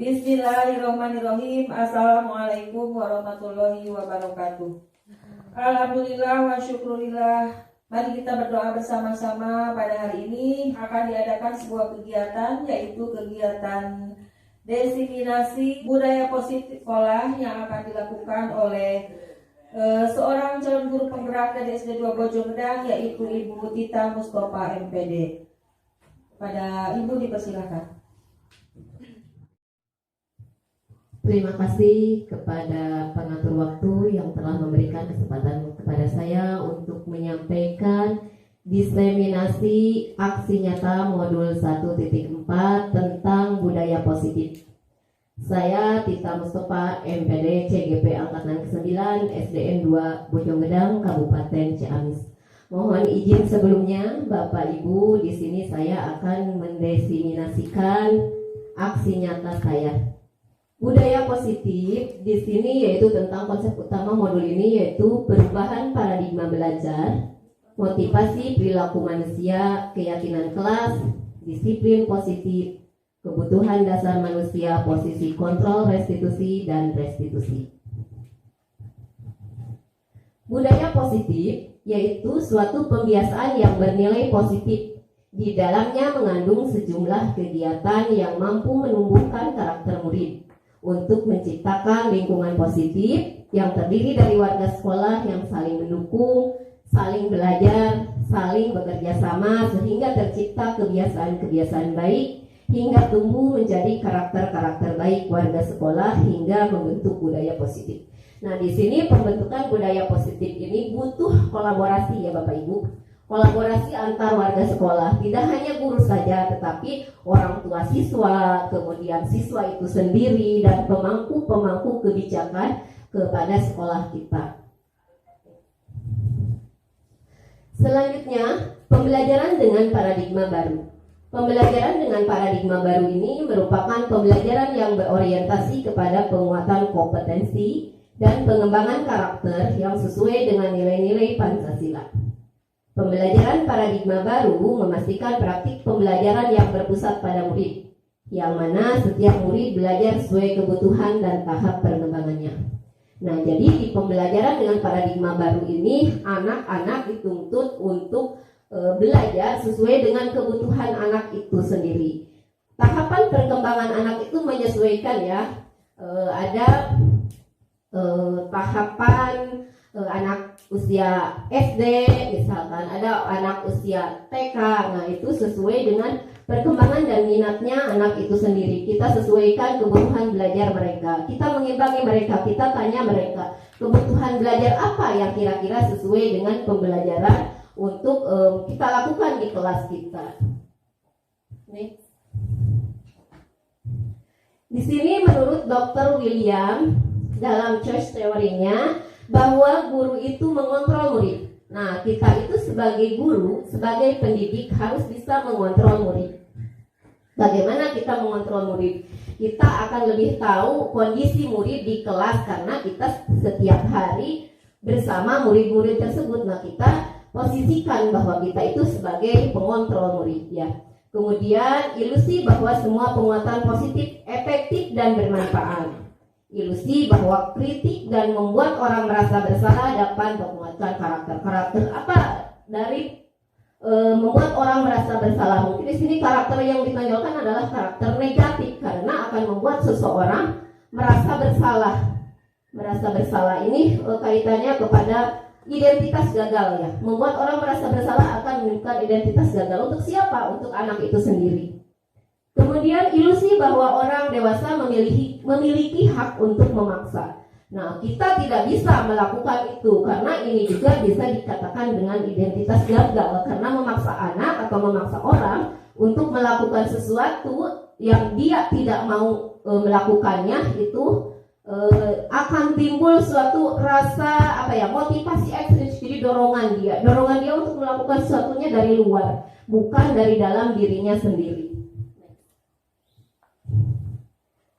Bismillahirrahmanirrahim. Assalamualaikum warahmatullahi wabarakatuh. Alhamdulillah wa syukurillah. Mari kita berdoa bersama-sama. Pada hari ini akan diadakan sebuah kegiatan, yaitu kegiatan diseminasi budaya positif sekolah yang akan dilakukan oleh seorang calon guru penggerak dari SD 2 Bojonggedang, yaitu Ibu Tita Mustofa MPD. Pada Ibu dipersilakan. Terima kasih kepada pengatur waktu yang telah memberikan kesempatan kepada saya untuk menyampaikan diseminasi aksi nyata modul 1.4 tentang budaya positif. Saya Tita Mustofa MPD CGP Angkatan ke-9 SDN 2 Bojonggedang Kabupaten Ciamis. Mohon izin sebelumnya Bapak Ibu, di sini saya akan mendiseminasikan aksi nyata saya. Budaya positif di sini yaitu tentang konsep utama modul ini, yaitu perubahan paradigma belajar, motivasi perilaku manusia, keyakinan kelas, disiplin positif, kebutuhan dasar manusia, posisi kontrol, restitusi, dan restitusi. Budaya positif yaitu suatu pembiasaan yang bernilai positif. Di dalamnya mengandung sejumlah kegiatan yang mampu menumbuhkan karakter murid untuk menciptakan lingkungan positif yang terdiri dari warga sekolah yang saling mendukung, saling belajar, saling bekerja sama sehingga tercipta kebiasaan-kebiasaan baik hingga tumbuh menjadi karakter-karakter baik warga sekolah hingga membentuk budaya positif. Nah, di sini pembentukan budaya positif ini butuh kolaborasi ya Bapak Ibu. Kolaborasi antar warga sekolah, tidak hanya guru saja, tetapi orang tua siswa, kemudian siswa itu sendiri, dan pemangku-pemangku kebijakan kepada sekolah kita. Selanjutnya, pembelajaran dengan paradigma baru. Pembelajaran dengan paradigma baru ini merupakan pembelajaran yang berorientasi kepada penguatan kompetensi dan pengembangan karakter yang sesuai dengan nilai-nilai Pancasila. Pembelajaran paradigma baru memastikan praktik pembelajaran yang berpusat pada murid, yang mana setiap murid belajar sesuai kebutuhan dan tahap perkembangannya. Nah, jadi di pembelajaran dengan paradigma baru ini, anak-anak dituntut untuk belajar sesuai dengan kebutuhan anak itu sendiri. Tahapan perkembangan anak itu menyesuaikan ya, ada tahapan anak usia SD, misalkan ada anak usia TK. Nah, itu sesuai dengan perkembangan dan minatnya anak itu sendiri. Kita sesuaikan kebutuhan belajar mereka. Kita mengimbangi mereka, kita tanya mereka kebutuhan belajar apa yang kira-kira sesuai dengan pembelajaran untuk kita lakukan di kelas kita. Next. Di sini menurut Dr. William dalam choice teorinya bahwa guru itu mengontrol murid. Nah, kita itu sebagai guru, sebagai pendidik harus bisa mengontrol murid. Bagaimana kita mengontrol murid? Kita akan lebih tahu kondisi murid di kelas karena kita setiap hari bersama murid-murid tersebut. Nah, kita posisikan bahwa kita itu sebagai pengontrol murid ya. Kemudian ilusi bahwa semua penguatan positif efektif dan bermanfaat. Ilusi bahwa kritik dan membuat orang merasa bersalah dapat menguatkan karakter apa dari membuat orang merasa bersalah. Mungkin di sini karakter yang ditonjolkan adalah karakter negatif karena akan membuat seseorang merasa bersalah. Merasa bersalah ini kaitannya kepada identitas gagal ya. Membuat orang merasa bersalah akan menunjukkan identitas gagal untuk siapa? Untuk anak itu sendiri. Kemudian ilusi bahwa orang dewasa memiliki hak untuk memaksa. Nah, kita tidak bisa melakukan itu karena ini juga bisa dikatakan dengan identitas gagal karena memaksa anak atau memaksa orang untuk melakukan sesuatu yang dia tidak mau melakukannya itu akan timbul suatu rasa motivasi ekstrim, jadi dorongan dia untuk melakukan sesuatunya dari luar, bukan dari dalam dirinya sendiri.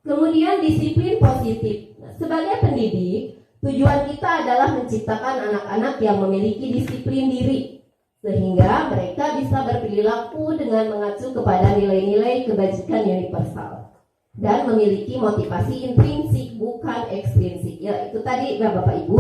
Kemudian disiplin positif. Sebagai pendidik, tujuan kita adalah menciptakan anak-anak yang memiliki disiplin diri, sehingga mereka bisa berperilaku dengan mengacu kepada nilai-nilai kebajikan universal. dan memiliki motivasi intrinsik bukan ekstrinsik. Ya, itu tadi Bapak Ibu.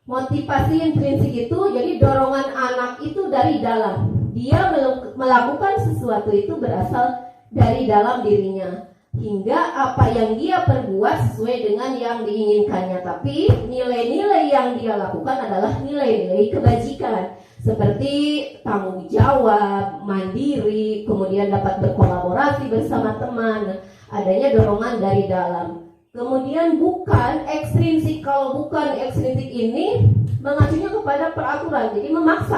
Motivasi intrinsik itu jadi dorongan anak itu dari dalam. Dia melakukan sesuatu itu berasal dari dalam dirinya. Hingga apa yang dia perbuat sesuai dengan yang diinginkannya. Tapi nilai-nilai yang dia lakukan adalah nilai-nilai kebajikan. Seperti tanggung jawab, mandiri, kemudian dapat berkolaborasi bersama teman. Adanya dorongan dari dalam. Kemudian bukan ekstrinsik. Kalau bukan ekstrinsik ini mengacunya kepada peraturan. Jadi memaksa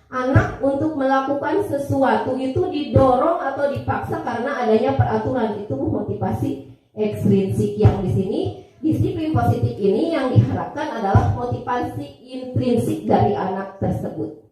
anak untuk melakukan sesuatu itu didorong atau dipaksa karena adanya peraturan. Itu motivasi ekstrinsik. Yang di sini disiplin positif ini yang diharapkan adalah motivasi intrinsik dari anak tersebut.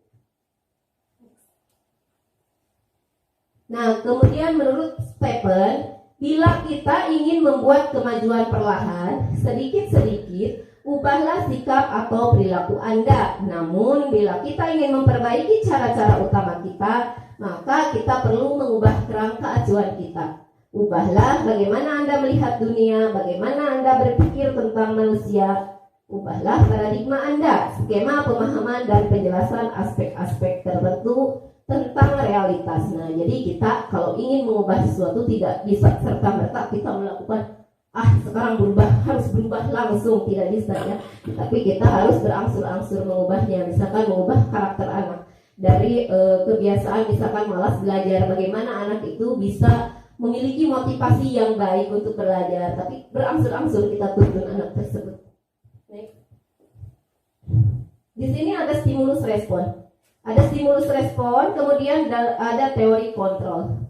Nah, kemudian menurut Stephen, bila kita ingin membuat kemajuan perlahan, sedikit-sedikit, ubahlah sikap atau perilaku Anda. Namun, bila kita ingin memperbaiki cara-cara utama kita, maka kita perlu mengubah kerangka acuan kita. Ubahlah bagaimana Anda melihat dunia, bagaimana Anda berpikir tentang manusia. Ubahlah paradigma Anda, skema pemahaman dan penjelasan aspek-aspek tertentu tentang realitas. Nah, jadi kita kalau ingin mengubah sesuatu tidak bisa serta-merta kita melakukan sekarang harus berubah langsung, tidak bisa ya. Tapi kita harus berangsur-angsur mengubahnya. Misalkan mengubah karakter anak dari kebiasaan misalkan malas belajar, bagaimana anak itu bisa memiliki motivasi yang baik untuk belajar, tapi berangsur-angsur kita tuntun anak tersebut. Di sini ada stimulus respon. Ada stimulus respon, kemudian ada teori kontrol.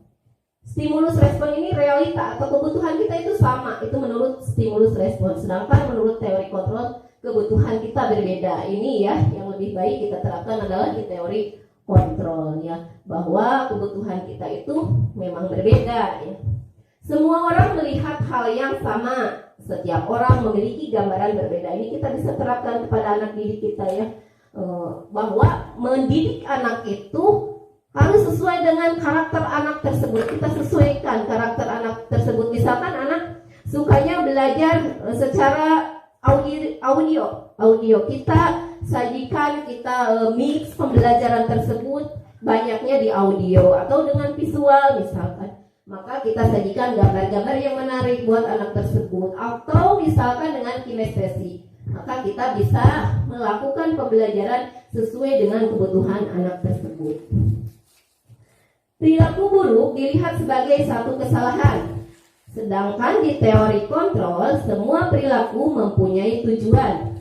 Stimulus respon ini realita atau kebutuhan kita itu sama, itu menurut stimulus respon. Sedangkan menurut teori kontrol kebutuhan kita berbeda. Ini ya yang lebih baik kita terapkan adalah di teori kontrol ya, bahwa kebutuhan kita itu memang berbeda ya. Semua orang melihat hal yang sama, setiap orang memiliki gambaran berbeda. Ini kita bisa terapkan kepada anak didik kita ya, bahwa mendidik anak itu harus sesuai dengan karakter anak tersebut. Kita sesuaikan karakter anak tersebut. Misalkan anak sukanya belajar secara audio, kita sajikan, kita mix pembelajaran tersebut banyaknya di audio atau dengan visual misalkan. Maka kita sajikan gambar-gambar yang menarik buat anak tersebut, atau misalkan dengan kinestesi. Maka kita bisa melakukan pembelajaran sesuai dengan kebutuhan anak tersebut. Perilaku buruk dilihat sebagai satu kesalahan. Sedangkan di teori kontrol, semua perilaku mempunyai tujuan.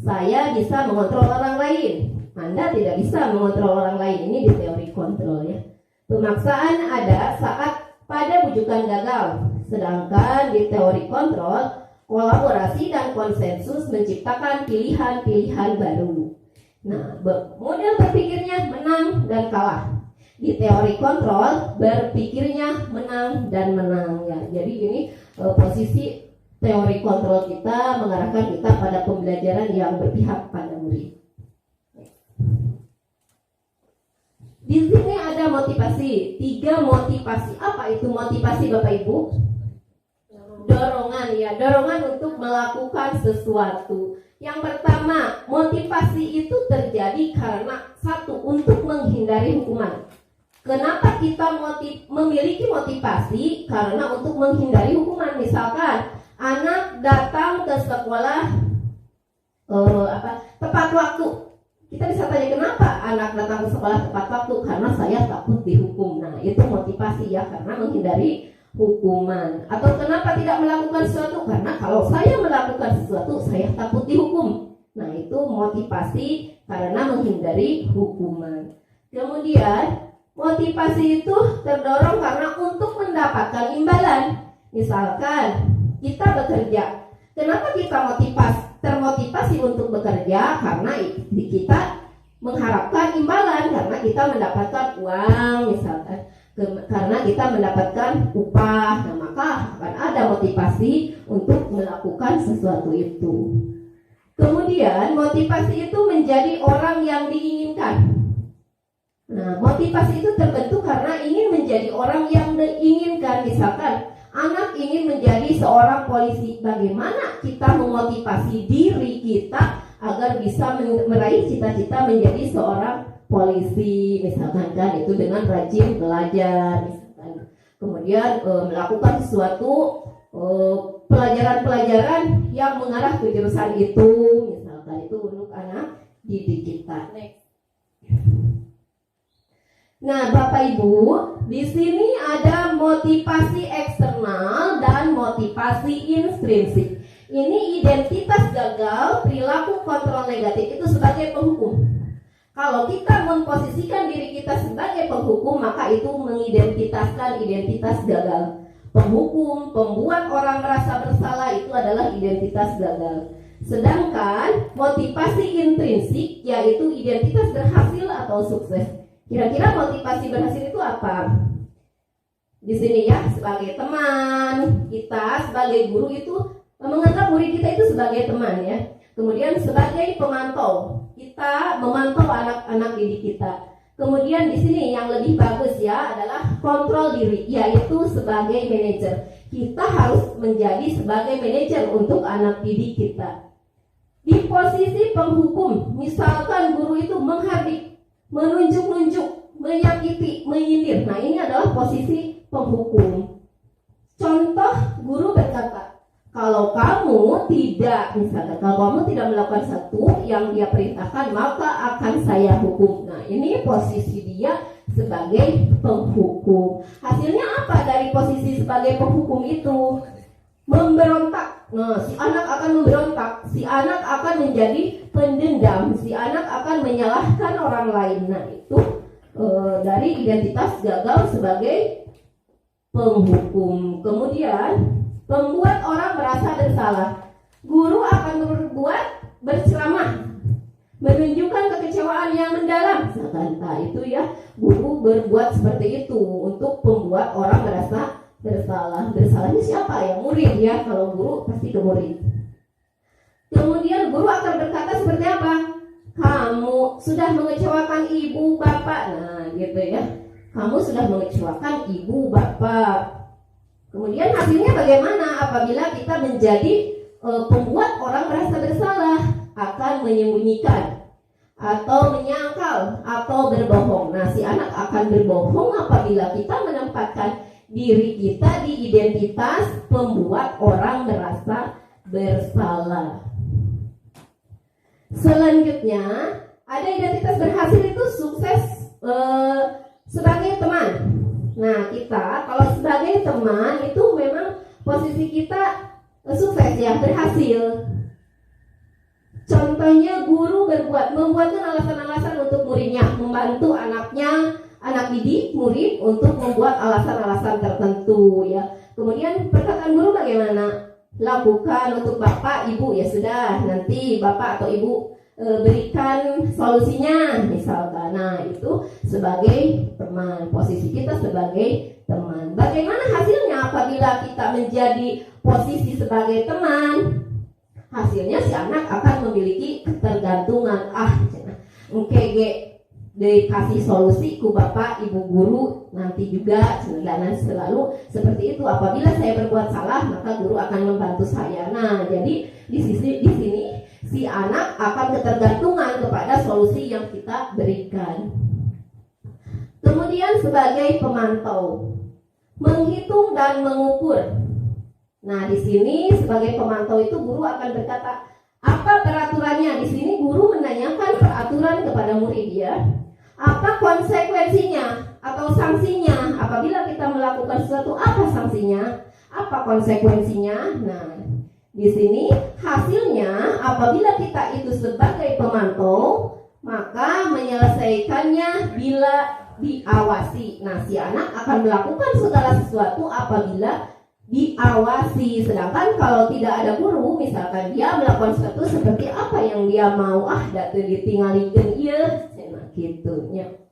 Saya bisa mengontrol orang lain, Anda tidak bisa mengontrol orang lain. Ini di teori kontrol ya. Pemaksaan ada saat pada bujukan gagal. Sedangkan di teori kontrol, kolaborasi dan konsensus menciptakan pilihan-pilihan baru. Nah, model berpikirnya menang dan kalah. Di teori kontrol, berpikirnya menang dan menang ya. Jadi ini posisi teori kontrol kita mengarahkan kita pada pembelajaran yang berpihak pada murid. Di sini ada motivasi, 3 motivasi. Apa itu motivasi Bapak Ibu? Dorongan ya, dorongan untuk melakukan sesuatu. Yang pertama, motivasi itu terjadi karena satu, untuk menghindari hukuman. Kenapa kita memiliki motivasi? Karena untuk menghindari hukuman. Misalkan anak datang ke sekolah tepat waktu. Kita bisa tanya, kenapa anak datang ke sekolah tepat waktu? Karena saya takut dihukum. Nah, itu motivasi ya, karena menghindari hukuman. Atau kenapa tidak melakukan sesuatu? Karena kalau saya melakukan sesuatu, saya takut dihukum. Nah, itu motivasi karena menghindari hukuman. Kemudian motivasi itu terdorong karena untuk mendapatkan imbalan. Misalkan kita bekerja, kenapa kita termotivasi untuk bekerja? Karena kita mengharapkan imbalan, karena kita mendapatkan uang misalkan, karena kita mendapatkan upah. Nah, maka akan ada motivasi untuk melakukan sesuatu itu. Kemudian motivasi itu menjadi orang yang diinginkan. Nah, motivasi itu terbentuk karena ingin menjadi orang yang diinginkan. Misalkan Anak ingin menjadi seorang polisi. Bagaimana kita memotivasi diri kita agar bisa meraih cita-cita menjadi seorang polisi? Misalkan kan itu dengan rajin belajar, misalkan. Kemudian melakukan sesuatu pelajaran-pelajaran yang mengarah ke jurusan itu, misalkan itu untuk anak didik kita. Nah, Bapak Ibu, di sini ada motivasi eksternal dan motivasi intrinsik. Ini identitas gagal, perilaku kontrol negatif itu sebagai penghukum. Kalau kita memposisikan diri kita sebagai penghukum, maka itu mengidentitaskan identitas gagal. Penghukum, pembuat orang merasa bersalah, itu adalah identitas gagal. Sedangkan motivasi intrinsik yaitu identitas berhasil atau sukses. Kira-kira motivasi berhasil itu apa? Di sini ya, sebagai teman, kita sebagai guru itu menganggap murid kita itu sebagai teman ya. Kemudian sebagai pemantau, kita memantau anak-anak didik kita. Kemudian di sini yang lebih bagus ya adalah kontrol diri, yaitu sebagai manajer. Kita harus menjadi sebagai manajer untuk anak didik kita. Di posisi penghukum, misalkan guru itu menghardik, menunjuk-nunjuk, menyakiti, menyindir. Nah, ini adalah posisi penghukum. Contoh, guru berkata, kalau kamu tidak, misalkan, kalau kamu tidak melakukan satu yang dia perintahkan, maka akan saya hukum. Nah, ini posisi dia sebagai penghukum. Hasilnya apa dari posisi sebagai penghukum itu? Memberontak. Nah, si anak akan memberontak, si anak akan menjadi pendendam, si anak akan menyalahkan orang lain. Nah, itu dari identitas gagal sebagai penghukum. Kemudian membuat orang merasa bersalah. Guru akan berceramah, menunjukkan kekecewaan yang mendalam. Nah, itu ya, guru berbuat seperti itu untuk membuat orang merasa bersalah. Bersalahnya siapa ya? Murid ya. Kalau guru pasti ke murid. Kemudian guru akan berkata seperti apa? Kamu sudah mengecewakan ibu bapak. Nah, gitu ya. Kamu sudah mengecewakan ibu bapak. Kemudian hasilnya bagaimana apabila kita menjadi pembuat orang merasa bersalah? Akan menyembunyikan atau menyangkal atau berbohong. Nah, si anak akan berbohong apabila kita menempatkan diri kita di identitas pembuat orang merasa bersalah. Selanjutnya, ada identitas berhasil itu sukses sebagai teman. Nah, kita kalau sebagai teman itu memang posisi kita sukses ya, berhasil. Contohnya guru membuatkan alasan-alasan untuk muridnya, membantu anak didik murid untuk membuat alasan-alasan tertentu ya. Kemudian perkataan guru bagaimana? Lakukan untuk bapak, ibu, ya sudah, nanti bapak atau ibu berikan solusinya misalkan. Nah, itu sebagai teman, posisi kita sebagai teman. Bagaimana hasilnya apabila kita menjadi posisi sebagai teman? Hasilnya si anak akan memiliki ketergantungan. Dikasih solusi ku bapak, ibu guru, nanti juga dan selalu seperti itu. Apabila saya berbuat salah, maka guru akan membantu saya. Nah, jadi di sini si anak akan ketergantungan kepada solusi yang kita berikan. Kemudian sebagai pemantau, menghitung dan mengukur. Nah, di sini sebagai pemantau itu guru akan berkata, apa peraturannya? Di sini guru menanyakan peraturan kepada murid ya. Apa konsekuensinya atau sanksinya apabila kita melakukan sesuatu? Apa sanksinya? Apa konsekuensinya? Nah, di sini hasilnya apabila kita itu sebagai pemantau, maka menyelesaikannya bila diawasi. Nah, si anak akan melakukan segala sesuatu apabila diawasi. Sedangkan kalau tidak ada guru, misalkan dia melakukan sesuatu seperti apa yang dia mau, datu ditinggalikeun ieu, gitunya.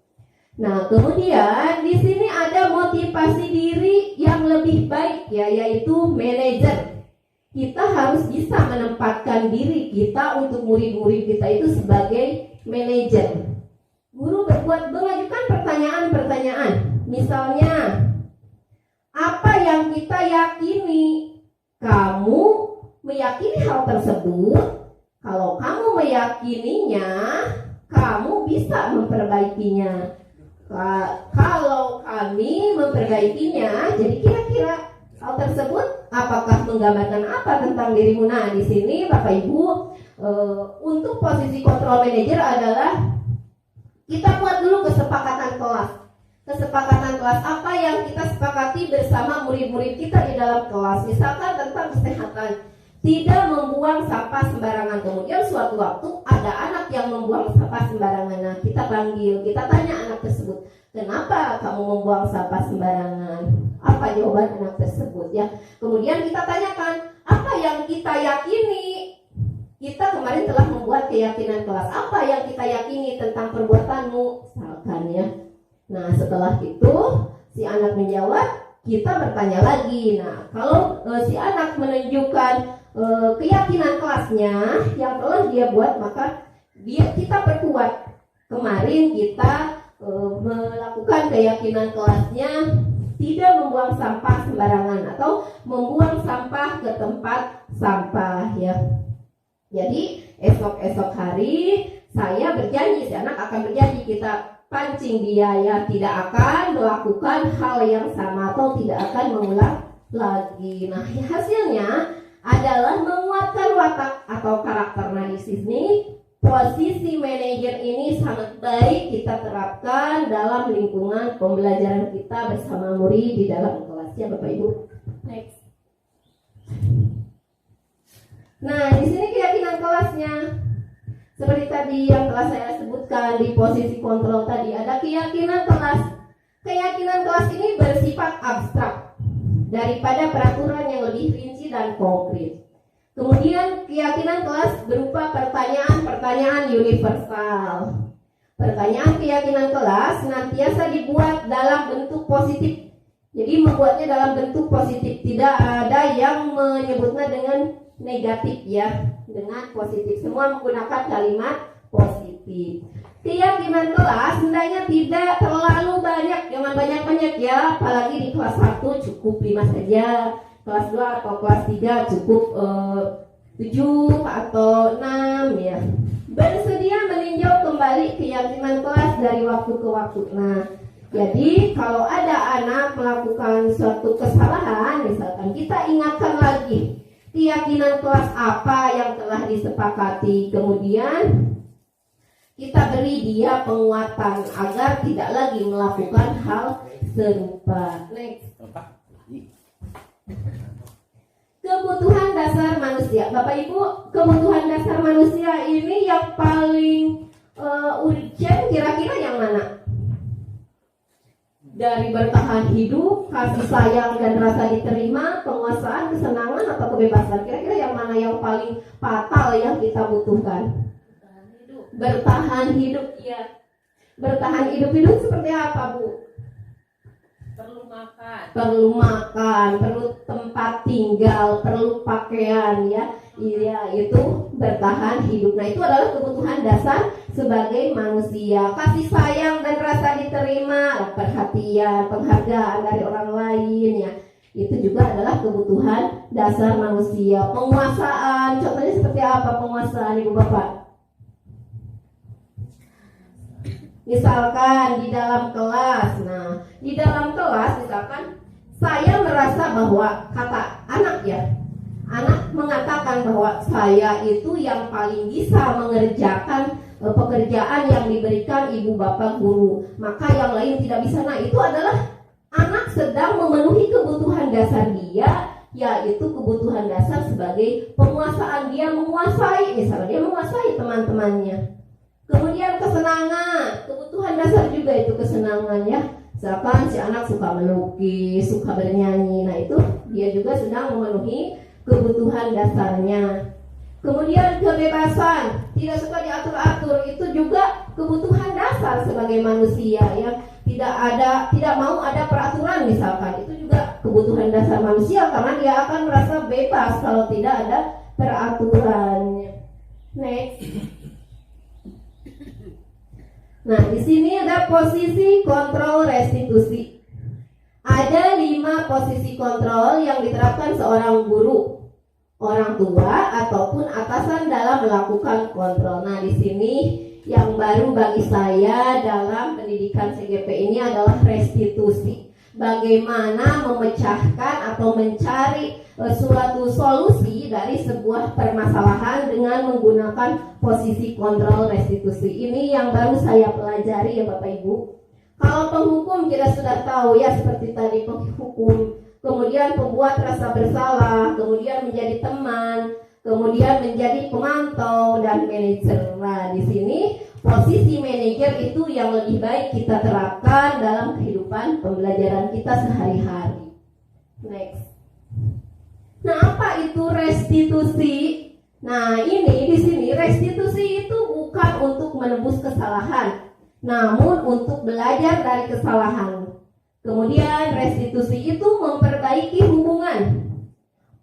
Nah, kemudian di sini ada motivasi diri yang lebih baik ya, yaitu manajer. Kita harus bisa menempatkan diri kita untuk murid-murid kita itu sebagai manajer. Guru mengajukan pertanyaan-pertanyaan. Misalnya, apa yang kita yakini. Kamu meyakini hal tersebut. Kalau kamu meyakininya, kamu bisa memperbaikinya. Kalau kami memperbaikinya, jadi kira-kira hal tersebut apakah menggambarkan apa tentang dirimu? Nah, di sini Bapak Ibu, untuk posisi control manager adalah kita buat dulu kesepakatan kelas. Kesepakatan kelas apa yang kita sepakati bersama murid-murid kita di dalam kelas. Misalkan tentang kesehatan, tidak membuang sampah sembarangan. Kemudian suatu waktu ada anak yang membuang sampah sembarangan. Nah, kita panggil, kita tanya anak tersebut, kenapa kamu membuang sampah sembarangan? Apa jawaban anak tersebut ya? Kemudian kita tanyakan, apa yang kita yakini? Kita kemarin telah membuat keyakinan kelas. Apa yang kita yakini tentang perbuatanmu? Misalkan ya. Nah, setelah itu si anak menjawab, kita bertanya lagi. Nah, kalau si anak menunjukkan keyakinan kelasnya yang telah dia buat, maka kita perkuat. Kemarin kita melakukan keyakinan kelasnya tidak membuang sampah sembarangan atau membuang sampah ke tempat sampah ya. Jadi esok hari saya berjanji, si anak akan berjanji, kita pancing dia ya, tidak akan melakukan hal yang sama atau tidak akan mengulang lagi. Nah, hasilnya adalah menguatkan watak atau karakter. Nah, di sini posisi manajer ini sangat baik kita terapkan dalam lingkungan pembelajaran kita bersama murid di dalam kelasnya, Bapak Ibu. Next. Nah, di sini keyakinan kelasnya seperti tadi yang telah saya sebutkan di posisi kontrol tadi, ada keyakinan kelas. Keyakinan kelas ini bersifat abstrak daripada peraturan yang lebih rinci dan konkret. Kemudian keyakinan kelas berupa pertanyaan-pertanyaan universal. Pertanyaan keyakinan kelas senantiasa dibuat dalam bentuk positif. Jadi membuatnya dalam bentuk positif, tidak ada yang menyebutnya dengan negatif ya, dengan positif. Semua menggunakan kalimat positif. Keyakinan kelas hendaknya tidak terlalu banyak, jangan banyak-banyak ya, apalagi di kelas 1 cukup 5 saja, kelas 2 atau kelas 3 cukup 7 atau 6 ya. Bersedia meninjau kembali keyakinan kelas dari waktu ke waktu. Nah, jadi kalau ada anak melakukan suatu kesalahan, misalkan kita ingatkan lagi keyakinan kelas apa yang telah disepakati, kemudian kita beri dia penguatan agar tidak lagi melakukan hal serupa. Next. Kebutuhan dasar manusia, Bapak Ibu, kebutuhan dasar manusia ini yang paling urgent kira-kira yang mana? Dari bertahan hidup, kasih sayang dan rasa diterima, penguasaan, kesenangan atau kebebasan, kira-kira yang mana yang paling fatal yang kita butuhkan? Bertahan hidup, ya. Bertahan hidup seperti apa, Bu? Perlu makan, perlu tempat tinggal, perlu pakaian ya. Iya, itu bertahan hidup. Nah, itu adalah kebutuhan dasar sebagai manusia. Kasih sayang dan rasa diterima, perhatian, penghargaan dari orang lain ya. Itu juga adalah kebutuhan dasar manusia. Penguasaan, contohnya seperti apa penguasaan, Ibu Bapak? Misalkan di dalam kelas. Nah, di dalam kelas misalkan saya merasa bahwa kata anak ya, anak mengatakan bahwa saya itu yang paling bisa mengerjakan pekerjaan yang diberikan ibu bapak guru, maka yang lain tidak bisa. Nah, itu adalah anak sedang memenuhi kebutuhan dasar dia, yaitu kebutuhan dasar sebagai penguasaan. Dia menguasai, misalnya dia menguasai teman-temannya. Kemudian kesenangan, kebutuhan dasar juga itu kesenangan ya. Misalkan si anak suka melukis, suka bernyanyi, nah itu dia juga sedang memenuhi kebutuhan dasarnya. Kemudian kebebasan, tidak suka diatur-atur, itu juga kebutuhan dasar sebagai manusia ya. Tidak mau ada peraturan misalkan, itu juga kebutuhan dasar manusia karena dia akan merasa bebas kalau tidak ada peraturannya. Next. Nah, di sini ada posisi kontrol restitusi. Ada 5 posisi kontrol yang diterapkan seorang guru, orang tua ataupun atasan dalam melakukan kontrol. Nah, di sini yang baru bagi saya dalam pendidikan CGP ini adalah restitusi. Bagaimana memecahkan atau mencari suatu solusi dari sebuah permasalahan dengan menggunakan posisi kontrol restitusi. Ini yang baru saya pelajari ya Bapak Ibu. Kalau penghukum kita sudah tahu ya, seperti tadi penghukum, kemudian pembuat rasa bersalah, kemudian menjadi teman, kemudian menjadi pemantau dan manajer. Nah, di sini posisi manajer itu yang lebih baik kita terapkan dalam kehidupan pembelajaran kita sehari-hari. Next. Nah, apa itu restitusi? Nah, ini di sini restitusi itu bukan untuk menebus kesalahan, namun untuk belajar dari kesalahan. Kemudian restitusi itu memperbaiki hubungan.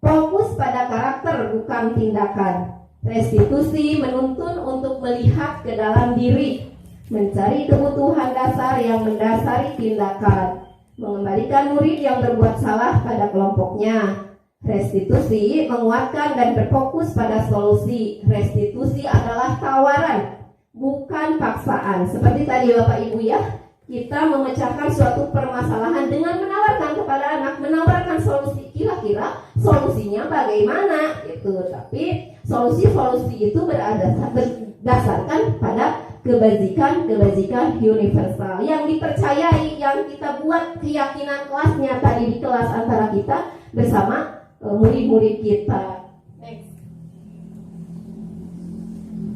Fokus pada karakter bukan tindakan. Restitusi menuntun untuk melihat ke dalam diri, mencari kebutuhan dasar yang mendasari tindakan, mengembalikan murid yang berbuat salah pada kelompoknya. Restitusi menguatkan dan berfokus pada solusi. Restitusi adalah tawaran, bukan paksaan. Seperti tadi Bapak Ibu ya, kita memecahkan suatu permasalahan dengan menawarkan kepada anak, menawarkan solusi. Kira-kira solusinya bagaimana gitu. Tapi solusi-solusi itu berdasarkan pada kebajikan universal yang dipercayai, yang kita buat keyakinan kelasnya tadi di kelas antara kita bersama murid-murid kita. Next.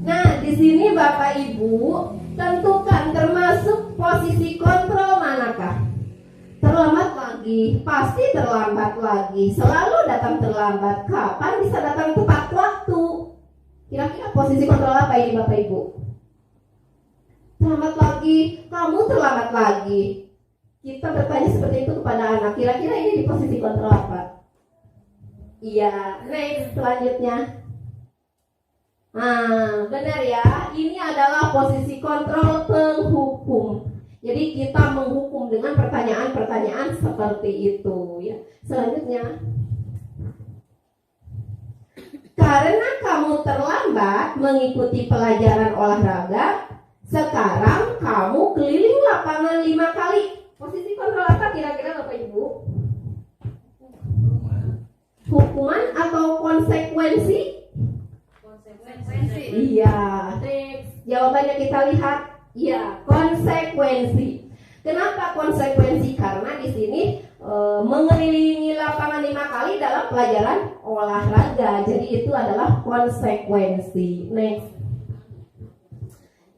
Nah, di sini Bapak Ibu tentukan termasuk posisi kontrol manakah? Terlambat lagi, pasti terlambat lagi, selalu datang terlambat. Kapan bisa datang tepat waktu? Kira-kira posisi kontrol apa ini Bapak Ibu? Terlambat lagi, kamu terlambat lagi. Kita bertanya seperti itu kepada anak. Kira-kira ini di posisi kontrol apa? Iya, next selanjutnya. Nah, benar ya. Ini adalah posisi kontrol penghukum. Jadi kita menghukum dengan pertanyaan-pertanyaan seperti itu ya. Selanjutnya. Karena kamu terlambat mengikuti pelajaran olahraga, sekarang kamu keliling lapangan 5 kali. Posisi kontrol apa kira-kira Bapak Ibu? Hukuman atau konsekuensi? Konsekuensi. Iya, next. Jawabannya kita lihat. Iya, konsekuensi. Kenapa konsekuensi? Karena di sini mengelilingi lapangan 5 kali dalam pelajaran olahraga. Jadi itu adalah konsekuensi. Next.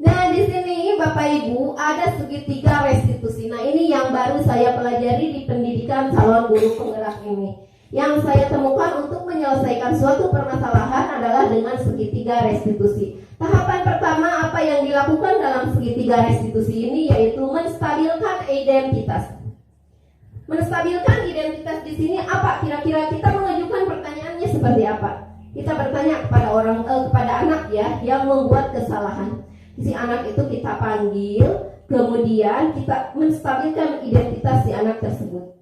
Nah, di sini Bapak Ibu ada segitiga restitusi. Nah, ini yang baru saya pelajari di pendidikan calon guru penggerak ini. Yang saya temukan untuk menyelesaikan suatu permasalahan adalah dengan segitiga restitusi. Tahapan pertama apa yang dilakukan dalam segitiga restitusi ini yaitu menstabilkan identitas. Menstabilkan identitas di sini apa? Kira-kira kita mengajukan pertanyaannya seperti apa? Kita bertanya kepada kepada anak ya yang membuat kesalahan. Si anak itu kita panggil, kemudian kita menstabilkan identitas si anak tersebut.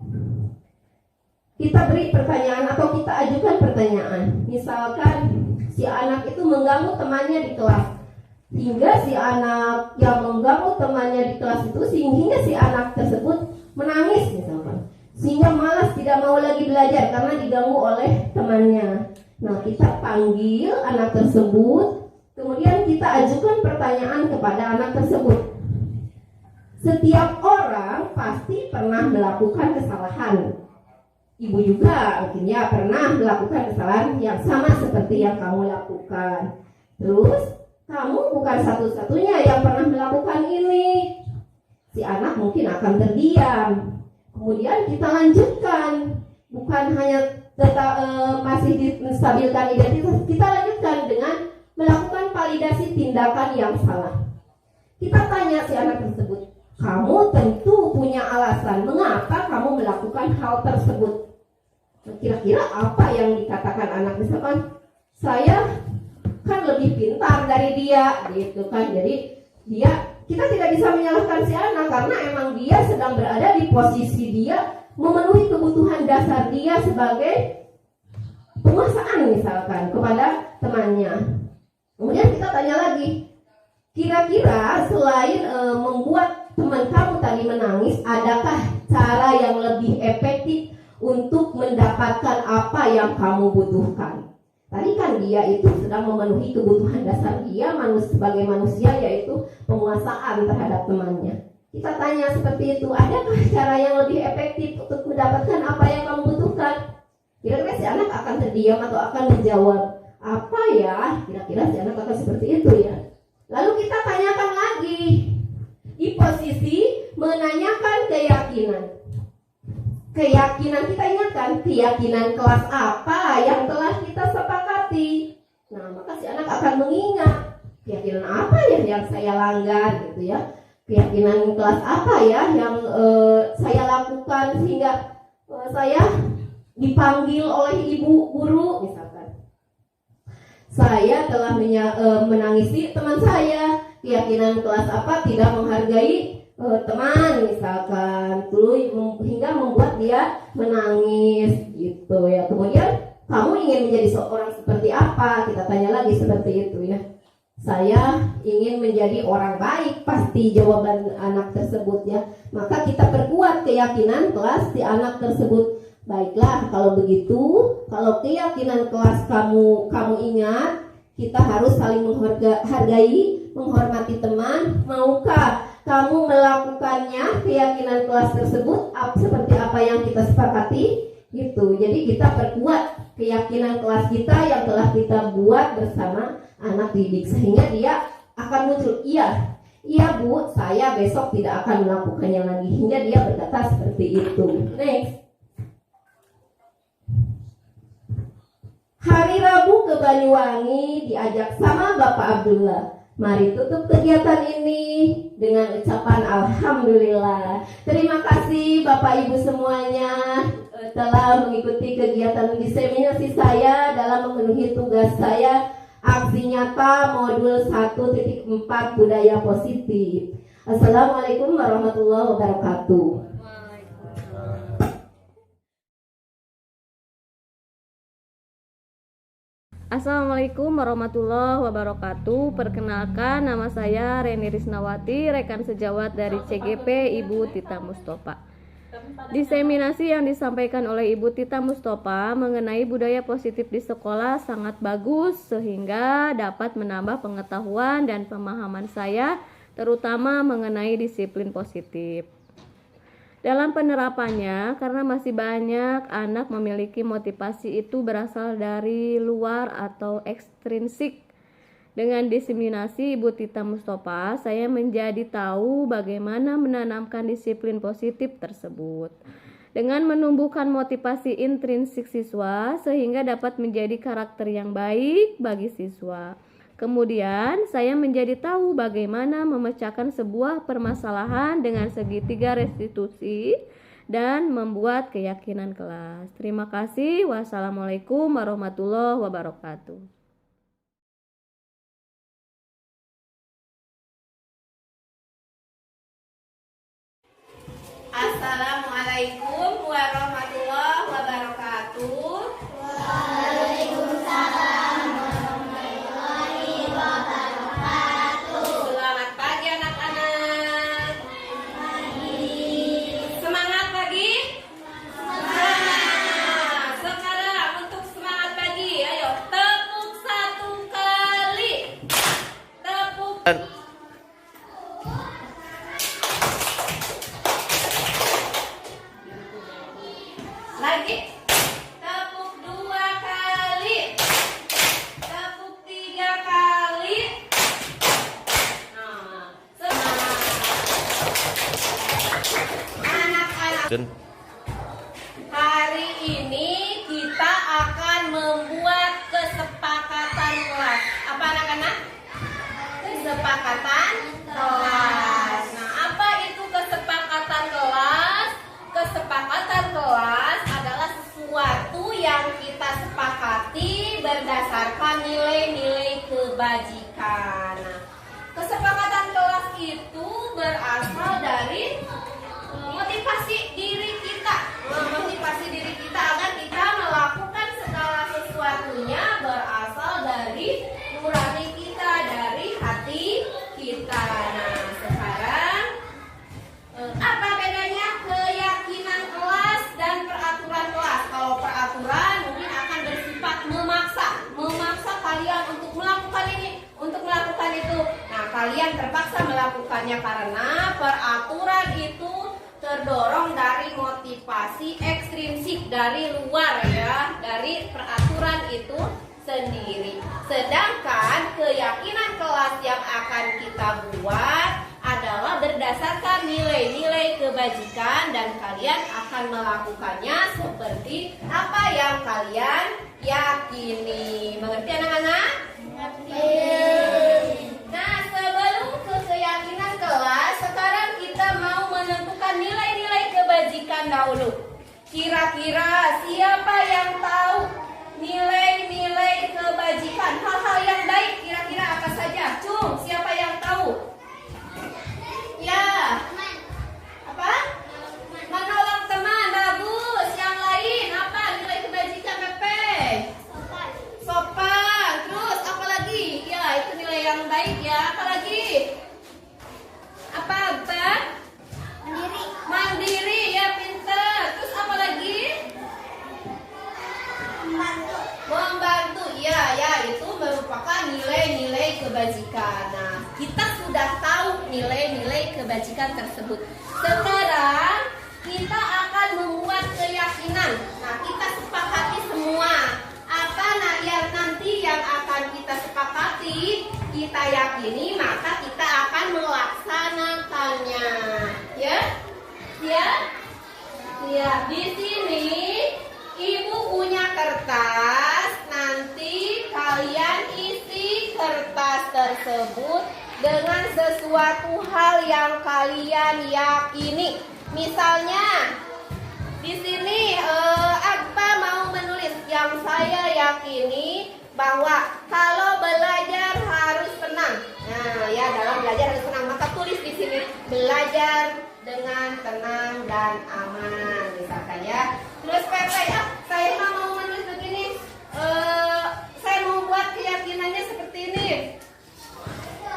Kita beri pertanyaan atau kita ajukan pertanyaan. Misalkan si anak itu mengganggu temannya di kelas, hingga si anak yang mengganggu temannya di kelas itu sehingga si anak tersebut menangis misalkan, sehingga malas tidak mau lagi belajar karena diganggu oleh temannya. Nah, kita panggil anak tersebut, kemudian kita ajukan pertanyaan kepada anak tersebut. Setiap orang pasti pernah melakukan kesalahan. Ibu juga mungkin ya pernah melakukan kesalahan yang sama seperti yang kamu lakukan. Terus kamu bukan satu-satunya yang pernah melakukan ini. Si anak mungkin akan terdiam. Kemudian kita lanjutkan. Bukan hanya masih menstabilkan identitas, kita lanjutkan dengan melakukan validasi tindakan yang salah. Kita tanya si anak tersebut, kamu tentu punya alasan mengapa kamu melakukan hal tersebut. Kira-kira apa yang dikatakan anak? Misalkan saya kan lebih pintar dari dia gitu kan. Jadi kita tidak bisa menyalahkan si anak karena emang dia sedang berada di posisi dia memenuhi kebutuhan dasar dia sebagai penguasaan misalkan kepada temannya. Kemudian kita tanya lagi, kira-kira selain membuat teman kamu tadi menangis, adakah cara yang lebih efektif untuk mendapatkan apa yang kamu butuhkan? Tadi kan dia itu sedang memenuhi kebutuhan dasar dia sebagai manusia, yaitu penguasaan terhadap temannya. Kita tanya seperti itu, adakah cara yang lebih efektif untuk mendapatkan apa yang kamu butuhkan? Kira-kira si anak akan terdiam atau akan menjawab apa ya? Kira-kira si anak akan seperti itu ya. Lalu kita tanyakan lagi di posisi menanyakan keyakinan. Keyakinan, kita ingatkan keyakinan kelas apa yang telah kita sepakati. Nah, maka si anak akan mengingat keyakinan apa ya yang saya langgar gitu ya. Keyakinan kelas apa ya yang saya lakukan sehingga saya dipanggil oleh ibu guru misalkan. Saya telah menangisi teman saya. Keyakinan kelas apa tidak menghargai teman misalkan, hingga membuat dia menangis gitu ya. Kemudian kamu ingin menjadi seorang seperti apa? Kita tanya lagi seperti itu ya. Saya ingin menjadi orang baik, pasti jawaban anak tersebut ya. Maka kita perkuat keyakinan kelas si anak tersebut. Baiklah, kalau begitu, kalau keyakinan kelas kamu ingat, kita harus saling menghargai, menghormati teman. Maukah kamu melakukannya, keyakinan kelas tersebut seperti apa yang kita sepakati gitu. Jadi kita perkuat keyakinan kelas kita yang telah kita buat bersama anak didik, sehingga dia akan muncul, iya bu, saya besok tidak akan melakukannya lagi, hingga dia berkata seperti itu. Next. Hari Rabu ke Banyuwangi diajak sama Bapak Abdullah. Mari tutup kegiatan ini dengan ucapan Alhamdulillah. Terima kasih Bapak Ibu semuanya telah mengikuti kegiatan diseminasi saya dalam memenuhi tugas saya, aksi nyata modul 1.4 budaya positif. Assalamualaikum warahmatullahi wabarakatuh. Assalamualaikum warahmatullahi wabarakatuh. Perkenalkan, nama saya Reni Risnawati, rekan sejawat dari CGP Ibu Tita Mustofa. Diseminasi yang disampaikan oleh Ibu Tita Mustofa mengenai budaya positif di sekolah sangat bagus, sehingga dapat menambah pengetahuan dan pemahaman saya, terutama mengenai disiplin positif. Dalam penerapannya, karena masih banyak anak memiliki motivasi itu berasal dari luar atau ekstrinsik. Dengan diseminasi Ibu Tita Mustofa, saya menjadi tahu bagaimana menanamkan disiplin positif tersebut. Dengan menumbuhkan motivasi intrinsik siswa, sehingga dapat menjadi karakter yang baik bagi siswa. Kemudian saya menjadi tahu bagaimana memecahkan sebuah permasalahan dengan segitiga restitusi dan membuat keyakinan kelas. Terima kasih. Wassalamualaikum warahmatullahi wabarakatuh. Assalamualaikum warahmatullahi wabarakatuh. Lagi, tepuk 2 kali, tepuk 3 kali. Nah, anak-anak, hari ini kita akan membuat kesepakatan kelas. Apa anak-anak? Kesepakatan kelas. Nah, apa itu kesepakatan kelas? Kesepakatan kelas adalah sesuatu yang kita sepakati berdasarkan nilai-nilai kebajikan. Nah, kesepakatan kelas itu berasal dari motivasi diri kita. Memotivasi diri kita agar kita melakukan segala sesuatunya berasal dari nurani kita, dari hati kita. Nah, sekarang apa bedanya keyakinan kelas dan peraturan kelas? Kalau peraturan mungkin akan bersifat memaksa kalian untuk melakukan ini, untuk melakukan itu. Nah, kalian terpaksa melakukannya karena peraturan itu terdorong dari motivasi ekstrinsik dari luar ya, dari peraturan itu sendiri. Sedangkan keyakinan kelas yang akan kita buat adalah berdasarkan nilai-nilai kebajikan dan kalian akan melakukannya seperti apa yang kalian yakini. Mengerti anak-anak? Nah, sebelum ke keyakinan kelas, sekarang kita mau menentukan nilai-nilai kebajikan dahulu. Kira-kira siapa yang tahu nilai-nilai kebajikan, hal-hal yang baik kira-kira apa saja? Cung, siapa yang tahu? Ya. Apa? Menolong teman, bagus. Yang lain apa nilai kebajikan Pepe? Sopan. Terus apa lagi? Ya, itu nilai yang baik ya. Apa lagi? Apa? Mandiri ya, pintar. Terus apa lagi? Membantu. Ya, itu merupakan nilai-nilai kebajikan. Nah, kita sudah tahu nilai-nilai kebajikan tersebut. Sekarang kita akan membuat keyakinan. Nah, kita sepakati semua. Apa yang nanti yang akan kita sepakati, kita yakini, maka kita akan melaksanakannya. Ya? Di sini Ibu punya kertas. Nanti kalian isi kertas tersebut dengan sesuatu hal yang kalian yakini. Misalnya di sini apa mau menulis yang saya yakini bahwa kalau belajar harus tenang. Nah, ya, dalam belajar harus tenang, maka tulis di sini belajar dengan tenang dan aman, misalkan ya. Terus Pepe, saya mau menulis begini. Saya mau buat keyakinannya seperti ini.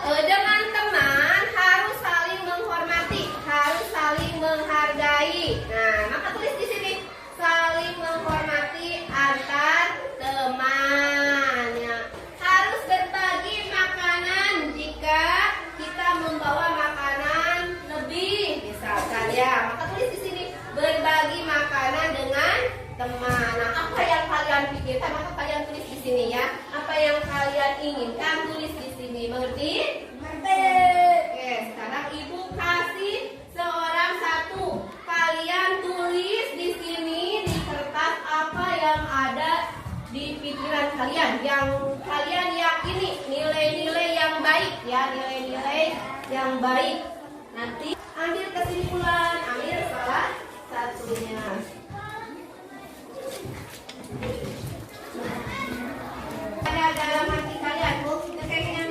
Dengan teman harus saling menghormati, harus saling menghargai. Nah, maka tulis di sini saling menghormati antar temannya. Harus berbagi makanan jika kita membawa makanan lebih, misalkan ya. Maka tulis di sini berbagi makanan dengan teman. Nah, apa yang kalian pikirkan maka kalian tulis di sini ya. Apa yang kalian inginkan tulis di sini. Mengerti? Oke, sekarang Ibu kasih seorang satu. Kalian tulis di sini di kertas apa yang ada di pikiran kalian, yang kalian yakini, nilai-nilai yang baik ya, nilai-nilai yang baik. Nanti ambil kesimpulan, ambil salah satunya. Ada dalam hati kalian, kayaknya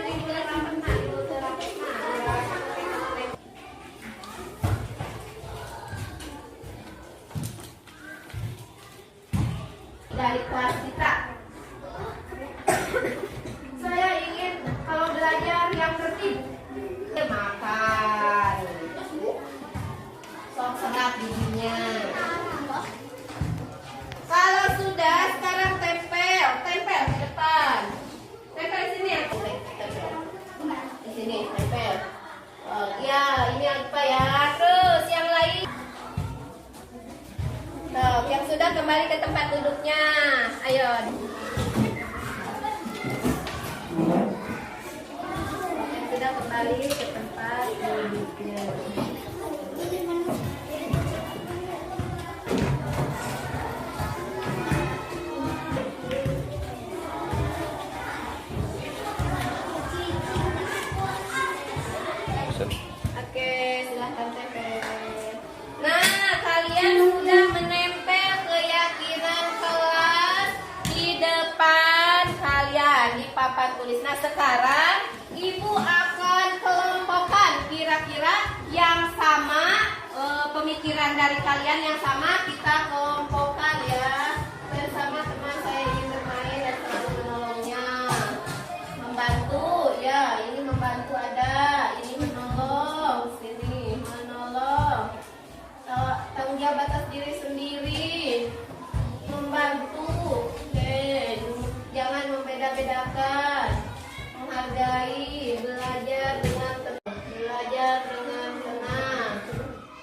dari kelas kita. Saya ingin kalau belajar yang tertib, makan, sok sedap giginya. Kalau sudah, sekarang tempel di depan. Tempel di sini ya. Di sini tempel. Oh, ya, ini apa ya? Terus yang lain. Tuh, yang sudah kembali ke tempat duduknya. Ayo. Yang sudah kembali ke tempat duduknya. Oke, silahkan tempel. Nah, kalian sudah menempel keyakinan kelas di depan kalian di papan tulis. Nah, sekarang Ibu akan kelompokkan kira-kira yang sama pemikiran dari hari kalian yang sama kita kelompokkan ya. Bersama teman saya ingin bermain dan selalu menolongnya. Membantu ya, ini membantu ada, ini menolong, sini menolong. Tanggung jawab atas diri sendiri. Membantu. Oke, jangan membeda-bedakan. Menghargai, belajar dengan tenang. Belajar dengan tenang.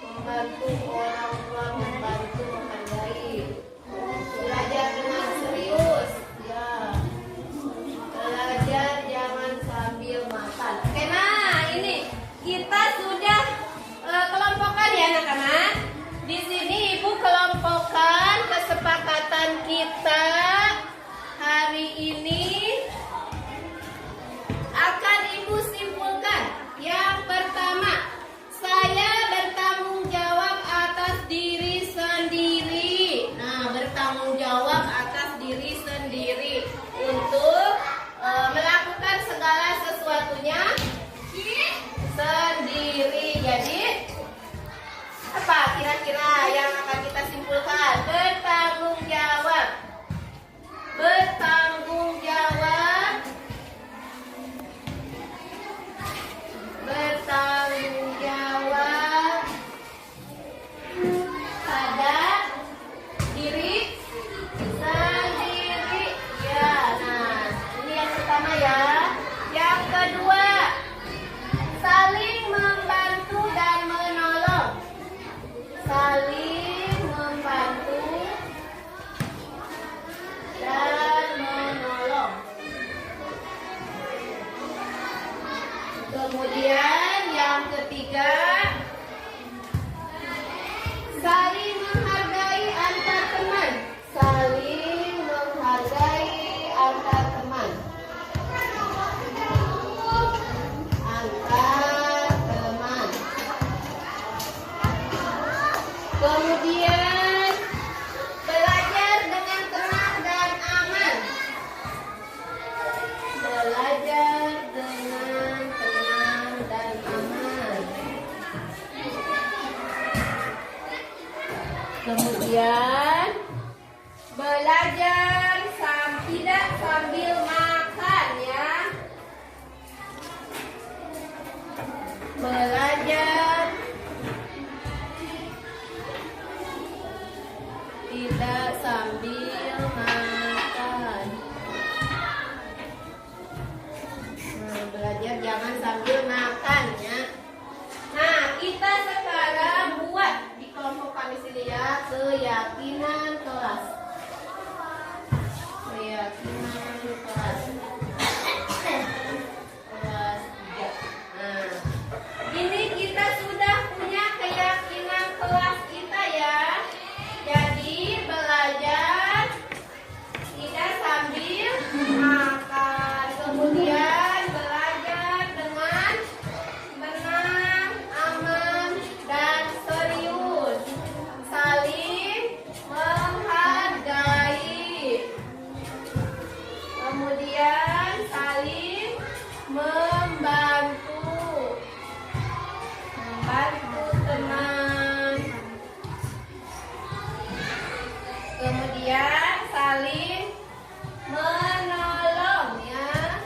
Membantu orang tua, membantu menghargai. Belajar dengan serius. Ya. Belajar jangan sambil makan. Oke, nah ini kita sudah kelompokkan ya anak-anak. Di sini Ibu kelompokkan kesepakatan kita hari ini. Akan Ibu simpulkan. Yang pertama, saya bertanggung jawab atas diri sendiri. Nah, bertanggung jawab atas diri sendiri untuk melakukan segala sesuatunya sendiri. Jadi, apa kira-kira yang akan kita simpulkan? Bertanggung jawab. Bertanggung jawab. Bertanggung jawab pada diri sendiri. Ya, nah ini yang pertama ya. Yang kedua, saling membantu dan menolong. Saling membantu dan menolong. Kemudian yang ketiga, saling menghargai antar teman. Saling menghargai antar teman. Antar teman. Kemudian belajar dengan tenang dan aman. Belajar dengan tenang dan aman. Kemudian belajar tidak sambil makan ya. Belajar tidak sambil makan. Nah, belajar jangan sambil makan ya. Nah, kita sekarang buat di kelompokkan di sini ya, keyakinan kelas. Keyakinan kelas. Kelas 3. Nah, ini kita sudah punya keyakinan kelas kita ya. Jadi belajar tidak sambil makan. Kemudian belajar dengan tenang, aman, dan serius. Saling menghargai. Kemudian saling membantu. Membantu teman. Kemudian saling menolong ya.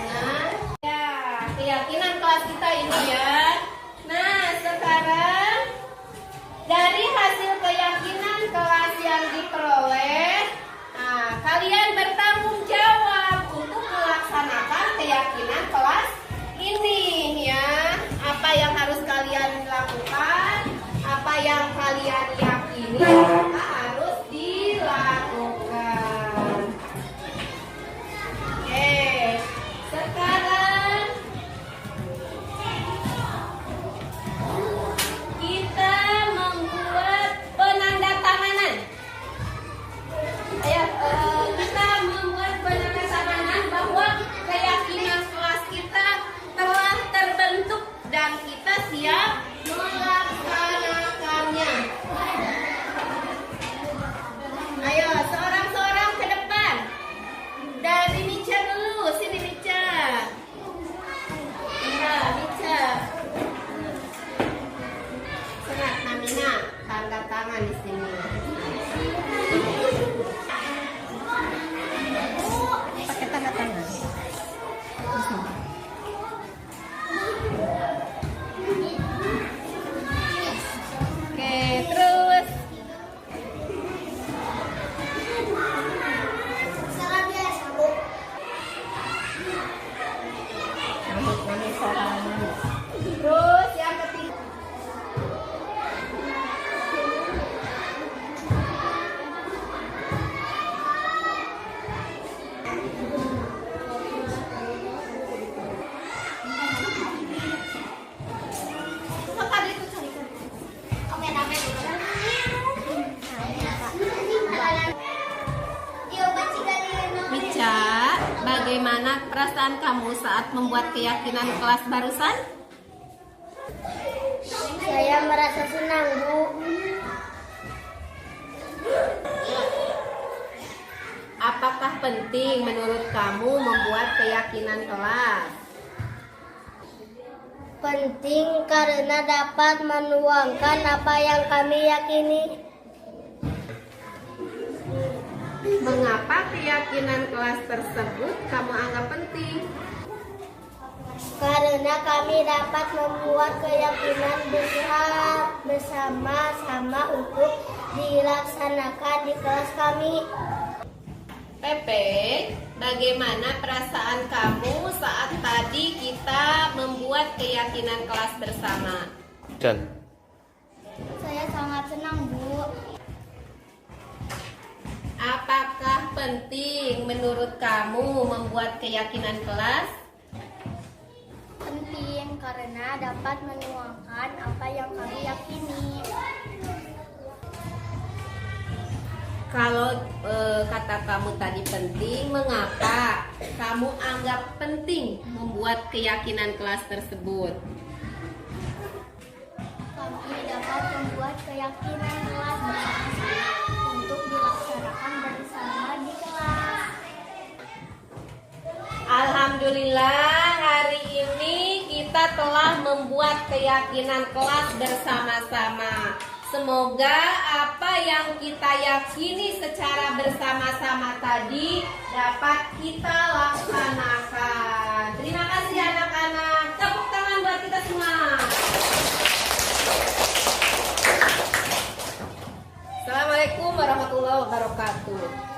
Nah, ya, keyakinan kelas kita ini ya. Nah, sekarang dari hasil keyakinan kelas yang diperoleh, nah, kalian bertanggung jawab untuk melaksanakan keyakinan kelas ini ya. Apa yang harus kalian lakukan? Apa yang kalian yakini harus dilakukan. Oke, sekarang Oke, terus terus yang ketiga. Mica, bagaimana perasaan kamu saat membuat keyakinan kelas barusan? Saya merasa senang, Bu. Apakah penting menurut kamu membuat keyakinan kelas? Penting karena dapat menuangkan apa yang kami yakini. Mengapa keyakinan kelas tersebut kamu anggap penting? Karena kami dapat membuat keyakinan besar bersama-sama untuk dilaksanakan di kelas kami. Pepe, bagaimana perasaan kamu saat tadi kita membuat keyakinan kelas bersama? Saya sangat senang, Bu. Apakah penting menurut kamu membuat keyakinan kelas? Penting karena dapat menuangkan apa yang kami yakini. Kalau kata kamu tadi penting, mengapa kamu anggap penting membuat keyakinan kelas tersebut? Kami dapat membuat keyakinan kelas bersama-sama untuk dilaksanakan bersama di kelas. Alhamdulillah, hari ini kita telah membuat keyakinan kelas bersama-sama. Semoga apa yang kita yakini secara bersama-sama tadi dapat kita laksanakan. Terima kasih anak-anak. Tepuk tangan buat kita semua. Assalamualaikum warahmatullahi wabarakatuh.